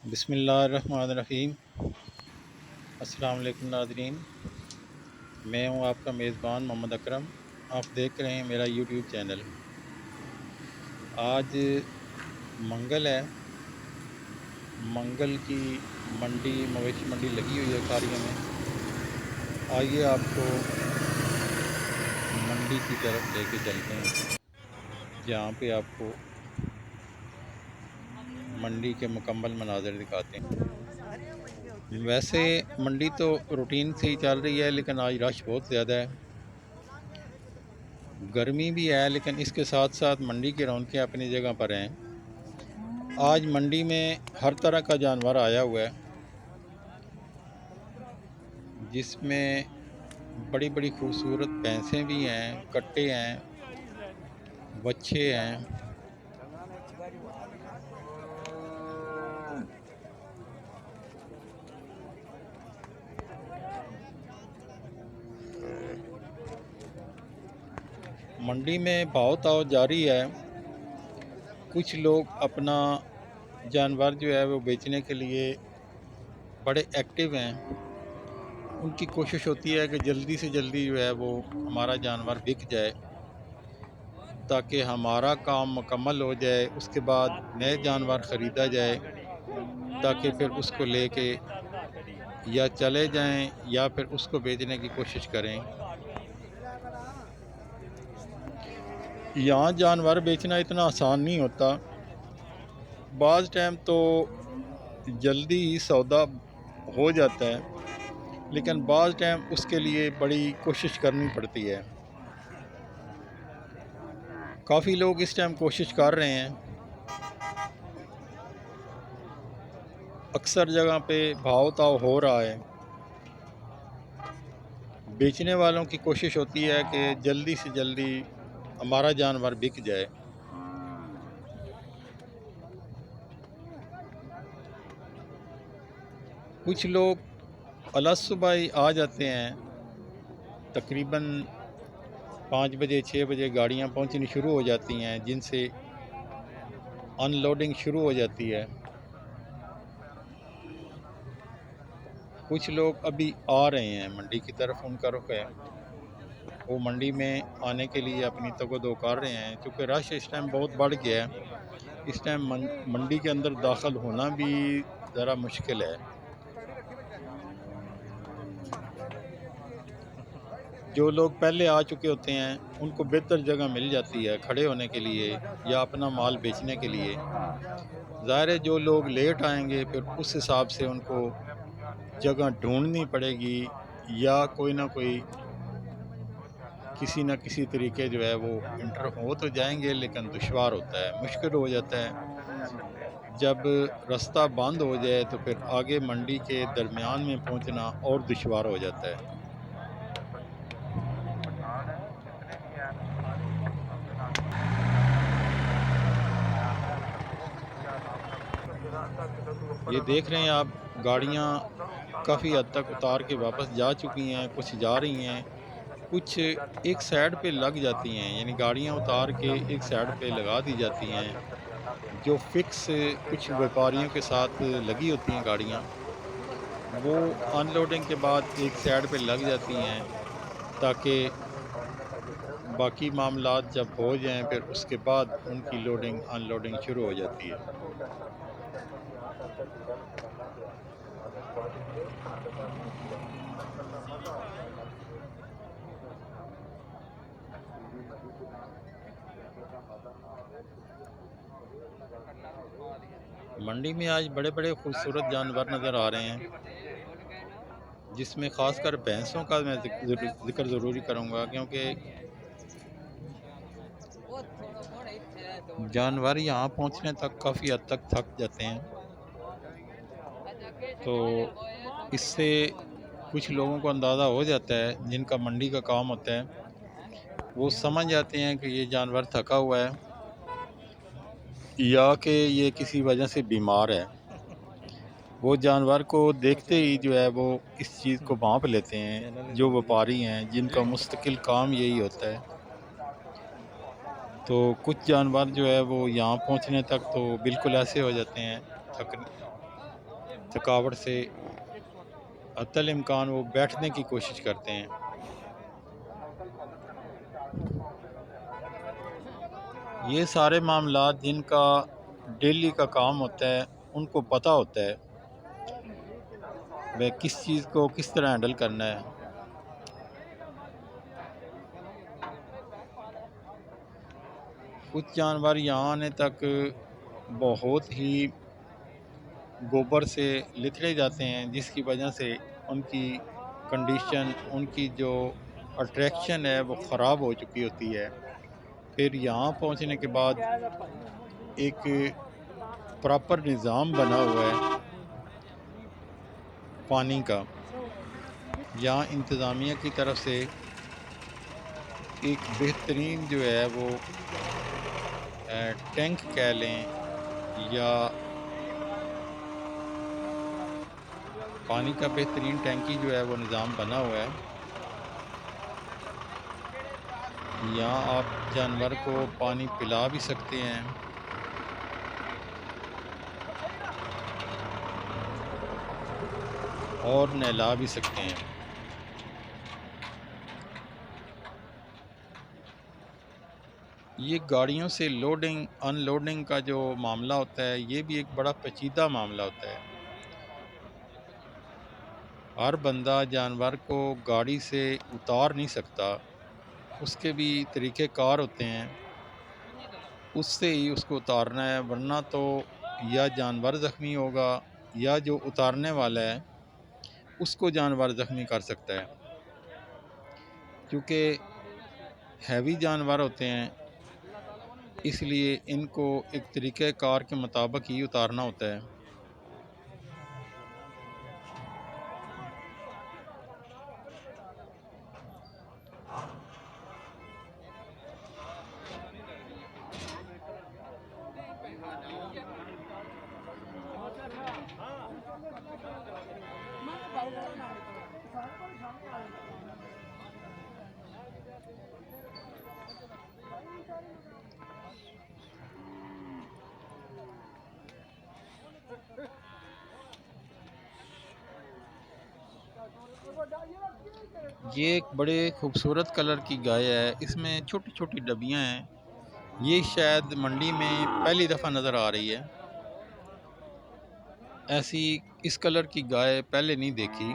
बिस्मिल्लाहिर्रहमानिर्रहीम। अस्सलाम वालेकुम नाज़रीन, मैं हूं आपका मेज़बान मोहम्मद अकरम। आप देख रहे हैं मेरा यूट्यूब चैनल। आज मंगल है। मंगल की मंडी, मवेशी मंडी लगी हुई है कारियों में। आइए आपको मंडी की तरफ लेके चलते हैं, जहाँ पे आपको मंडी के मुकम्मल मनाज़र दिखाते हैं। वैसे मंडी तो रूटीन से ही चल रही है, लेकिन आज रश बहुत ज़्यादा है। गर्मी भी है, लेकिन इसके साथ साथ मंडी की रौनकें अपनी जगह पर हैं। आज मंडी में हर तरह का जानवर आया हुआ है, जिसमें बड़ी बड़ी खूबसूरत भैंसें भी हैं, कट्टे हैं, बच्चे हैं। मंडी में भाव ताव जारी है। कुछ लोग अपना जानवर जो है वो बेचने के लिए बड़े एक्टिव हैं। उनकी कोशिश होती है कि जल्दी से जल्दी जो है वो हमारा जानवर बिक जाए, ताकि हमारा काम मुकम्मल हो जाए। उसके बाद नए जानवर ख़रीदा जाए, ताकि फिर उसको लेके या चले जाएं या फिर उसको बेचने की कोशिश करें। यहाँ जानवर बेचना इतना आसान नहीं होता। बाज़ टाइम तो जल्दी ही सौदा हो जाता है, लेकिन बाज़ टाइम उसके लिए बड़ी कोशिश करनी पड़ती है। काफ़ी लोग इस टाइम कोशिश कर रहे हैं। अक्सर जगह पे भाव ताव हो रहा है। बेचने वालों की कोशिश होती है कि जल्दी से जल्दी हमारा जानवर बिक जाए। कुछ लोग अलग-सुबह ही आ जाते हैं। तकरीबन 5 बजे 6 बजे गाड़ियाँ पहुँचनी शुरू हो जाती हैं, जिनसे अनलोडिंग शुरू हो जाती है। कुछ लोग अभी आ रहे हैं मंडी की तरफ, उनका रुख है। वो मंडी में आने के लिए अपनी तगो-दो कर रहे हैं, क्योंकि रश इस टाइम बहुत बढ़ गया है। इस टाइम मंडी के अंदर दाखिल होना भी ज़रा मुश्किल है। जो लोग पहले आ चुके होते हैं, उनको बेहतर जगह मिल जाती है खड़े होने के लिए या अपना माल बेचने के लिए। ज़ाहिर है जो लोग लेट आएंगे, फिर उस हिसाब से उनको जगह ढूंढनी पड़ेगी, या कोई ना कोई किसी न किसी तरीके जो है वो इंटर हो तो जाएंगे, लेकिन दुश्वार होता है, मुश्किल हो जाता है। जब रास्ता बंद हो जाए तो फिर आगे मंडी के दरमियान में पहुंचना और दुश्वार हो जाता है। ये देख रहे हैं आप, गाड़ियाँ काफ़ी हद तक उतार के वापस जा चुकी हैं, कुछ जा रही हैं, कुछ एक साइड पे लग जाती हैं। यानी गाड़ियाँ उतार के एक साइड पे लगा दी जाती हैं। जो फिक्स कुछ व्यापारियों के साथ लगी होती हैं गाड़ियाँ, वो अनलोडिंग के बाद एक साइड पे लग जाती हैं, ताकि बाकी मामलात जब हो जाएं, फिर उसके बाद उनकी लोडिंग अनलोडिंग शुरू हो जाती है। मंडी में आज बड़े बड़े खूबसूरत जानवर नज़र आ रहे हैं, जिसमें ख़ासकर भैंसों का मैं ज़िक्र ज़रूरी करूँगा, क्योंकि जानवर यहाँ पहुँचने तक काफ़ी हद तक थक जाते हैं। तो इससे कुछ लोगों को अंदाज़ा हो जाता है, जिनका मंडी का काम होता है, वो समझ जाते हैं कि ये जानवर थका हुआ है या कि ये किसी वजह से बीमार है। वो जानवर को देखते ही जो है वो इस चीज़ को भांप लेते हैं, जो व्यापारी हैं, जिनका मुस्तकिल काम यही होता है। तो कुछ जानवर जो है वो यहाँ पहुँचने तक तो बिल्कुल ऐसे हो जाते हैं, थक थकावट से अतल इम्कान वो बैठने की कोशिश करते हैं। ये सारे मामलात जिनका डेली का काम होता है उनको पता होता है वह किस चीज़ को किस तरह हैंडल करना है। कुछ जानवर यहाँ आने तक बहुत ही गोबर से लिथड़े जाते हैं, जिसकी वजह से उनकी कंडीशन, उनकी जो अट्रैक्शन है वो ख़राब हो चुकी होती है। फिर यहाँ पहुँचने के बाद एक प्रॉपर निज़ाम बना हुआ है पानी का। यहाँ इंतज़ामिया की तरफ से एक बेहतरीन जो है वो टैंक कह लें या पानी का बेहतरीन टैंकी जो है वो निज़ाम बना हुआ है। यहाँ आप जानवर को पानी पिला भी सकते हैं और नहला भी सकते हैं। ये गाड़ियों से लोडिंग अनलोडिंग का जो मामला होता है ये भी एक बड़ा पेचीदा मामला होता है। हर बंदा जानवर को गाड़ी से उतार नहीं सकता, उसके भी तरीक़ेकार होते हैं, उससे ही उसको उतारना है, वरना तो या जानवर ज़ख्मी होगा या जो उतारने वाला है उसको जानवर ज़ख्मी कर सकता है। क्योंकि हैवी जानवर होते हैं इसलिए इनको एक तरीक़ेकार के मुताबिक ही उतारना होता है। ये एक बड़े खूबसूरत कलर की गाय है, इसमें छोटी छोटी डबियाँ हैं। ये शायद मंडी में पहली दफ़ा नज़र आ रही है। ऐसी इस कलर की गाय पहले नहीं देखी। ये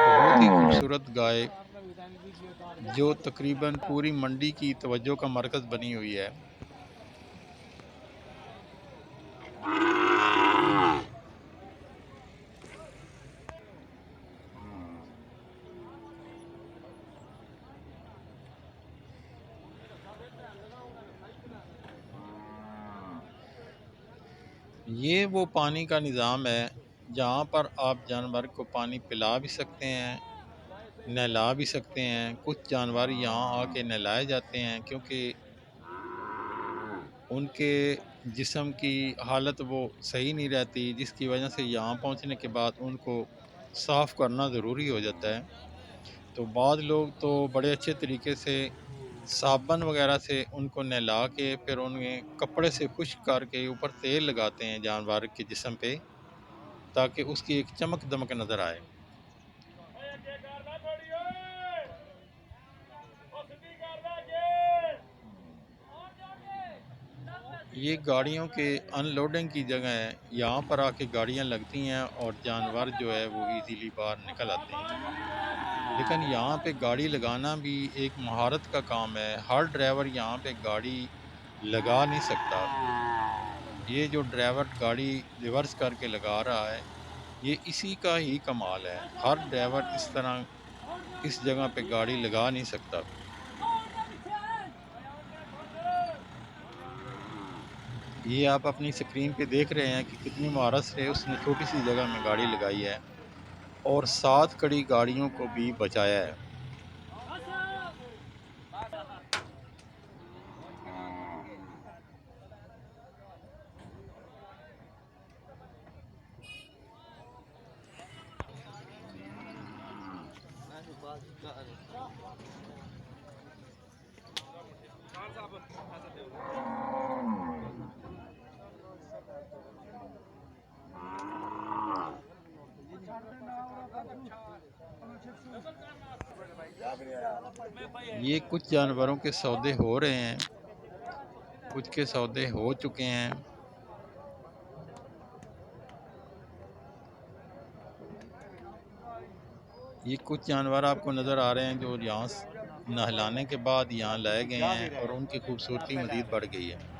बहुत ही खूबसूरत गाय जो तकरीबन पूरी मंडी की तवज्जो का मरकज़ बनी हुई है। ये वो पानी का निज़ाम है जहाँ पर आप जानवर को पानी पिला भी सकते हैं, नहला भी सकते हैं। कुछ जानवर यहाँ आके नहलाए जाते हैं क्योंकि उनके जिस्म की हालत वो सही नहीं रहती, जिसकी वजह से यहाँ पहुँचने के बाद उनको साफ़ करना ज़रूरी हो जाता है। तो बाद लोग तो बड़े अच्छे तरीके से साबुन वगैरह से उनको नहला के फिर उन्हें कपड़े से खुश्क करके ऊपर तेल लगाते हैं जानवर के जिस्म पे, ताकि उसकी एक चमक दमक नज़र आए। ये गाड़ियों के अनलोडिंग की जगह है, यहाँ पर आके गाड़ियाँ लगती हैं और जानवर जो है वो इजीली बाहर निकल आते हैं। लेकिन यहाँ पे गाड़ी लगाना भी एक महारत का काम है, हर ड्राइवर यहाँ पे गाड़ी लगा नहीं सकता। ये जो ड्राइवर गाड़ी रिवर्स करके लगा रहा है ये इसी का ही कमाल है। हर ड्राइवर इस तरह इस जगह पे गाड़ी लगा नहीं सकता। ये आप अपनी स्क्रीन पे देख रहे हैं कि कितनी महारत से उसने छोटी सी जगह में गाड़ी लगाई है और 7 कड़ी गाड़ियों को भी बचाया है। ये कुछ जानवरों के सौदे हो रहे हैं, कुछ के सौदे हो चुके हैं। ये कुछ जानवर आपको नज़र आ रहे हैं जो यहाँ नहलाने के बाद यहाँ लाए गए हैं और उनकी खूबसूरती मज़ीद बढ़ गई है।